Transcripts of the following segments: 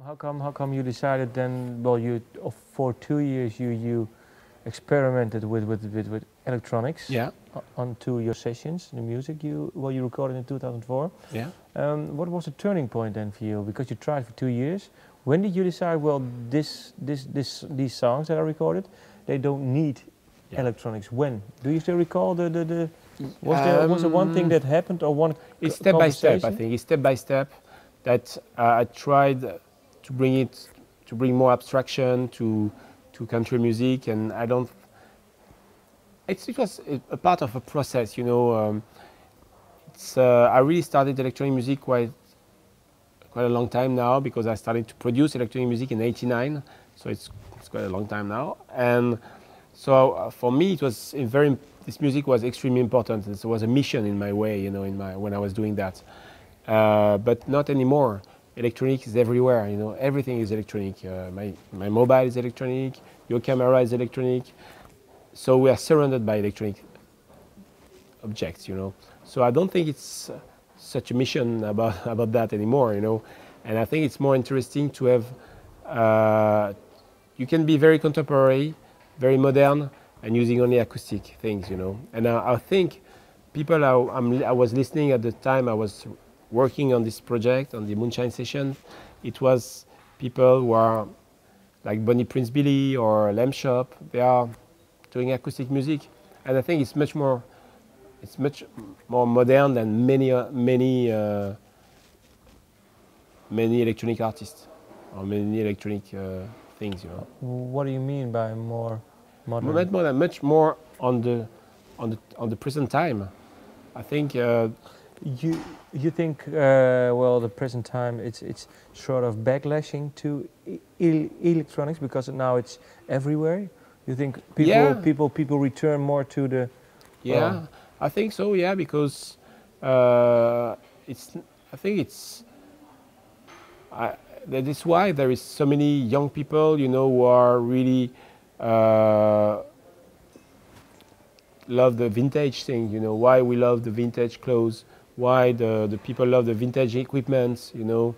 How come you decided then? Well, for 2 years you experimented with electronics. Yeah. Onto your sessions, the music you recorded in 2004. Yeah. What was the turning point then for you? Because you tried for 2 years. When did you decide? Well, these songs that I recorded, they don't need electronics. When? Do you still recall the? Was there one thing that happened or one? It's step by step. I think it's step by step that I tried to bring more abstraction to country music, and I don't. It was a part of a process, you know. I really started electronic music quite a long time now, because I started to produce electronic music in '89, so it's quite a long time now. And so for me, it was this music was extremely important. It was a mission in my way, you know, when I was doing that. But not anymore. Electronic is everywhere, you know. Everything is electronic. My mobile is electronic. Your camera is electronic. So we are surrounded by electronic objects, you know. So I don't think it's such a mission about that anymore, you know. And I think it's more interesting to have. You can be very contemporary, very modern, and using only acoustic things, you know. And I think people I was listening at the time I was working on this project, on the Moonshine Sessions. It was people who are like Bonnie Prince Billy or Lamb Shop. They are doing acoustic music, and I think it's much more modern than many electronic artists or many electronic things, you know. What do you mean by more modern? Much more on the present time. I think. You think well, the present time it's sort of backlashing to electronics because now it's everywhere. You think people return more to the? Yeah, I think so. Yeah, because that is why there is so many young people, you know, who are really love the vintage thing. You know, why we love the vintage clothes. Why the people love the vintage equipment, you know.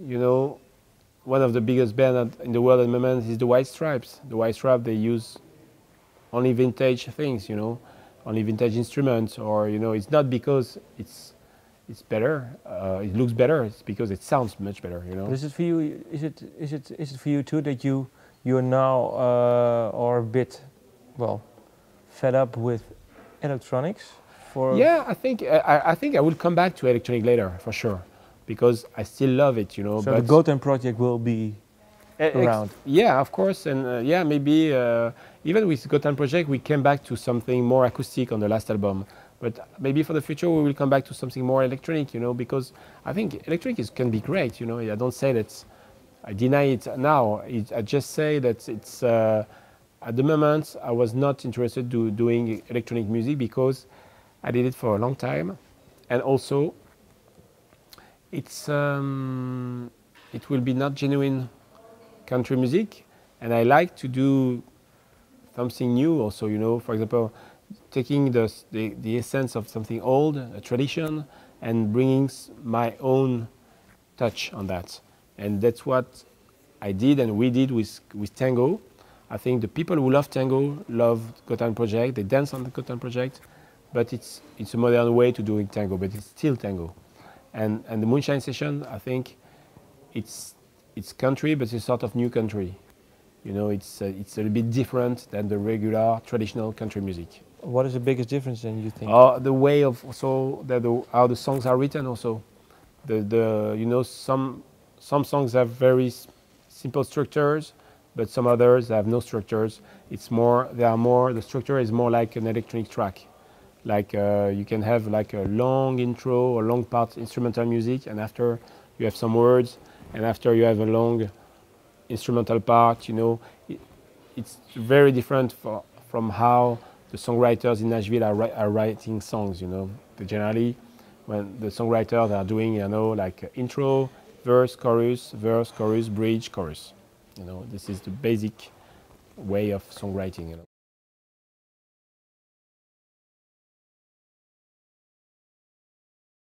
You know, one of the biggest bands in the world at the moment is the White Stripes. The White Stripes, they use only vintage things, you know, only vintage instruments, or, you know, it's not because it's better, it looks better, it's because it sounds much better, you know. But is it for you? Is it for you too that you're now are a bit, well, fed up with electronics? Yeah, I think I will come back to electronic later for sure, because I still love it, you know. So the Gotan Project will be around. Yeah, of course, and yeah, maybe even with Gotan Project we came back to something more acoustic on the last album, but maybe for the future we will come back to something more electronic, you know, because I think electronic can be great, you know. I don't say that I deny it now. I just say that it's at the moment I was not interested doing electronic music because I did it for a long time, and also it will be not genuine country music, and I like to do something new also, you know. For example, taking the essence of something old, a tradition, and bringing my own touch on that. And that's what I did and we did with tango. I think the people who love tango love Gotan Project. They dance on the Gotan Project. But it's a modern way to doing tango, but it's still tango. And the Moonshine Session, I think it's country, but it's a sort of new country. You know, it's a little bit different than the regular traditional country music. What is the biggest difference then, you think? The way of also how the songs are written also. You know, some songs have very simple structures, but some others have no structures. The structure is more like an electronic track. Like you can have like a long intro or long part instrumental music, and after you have some words, and after you have a long instrumental part, you know. It's very different from how the songwriters in Nashville are writing songs, you know. Generally, when the songwriters are doing, you know, like intro, verse, chorus, bridge, chorus. You know, this is the basic way of songwriting, you know.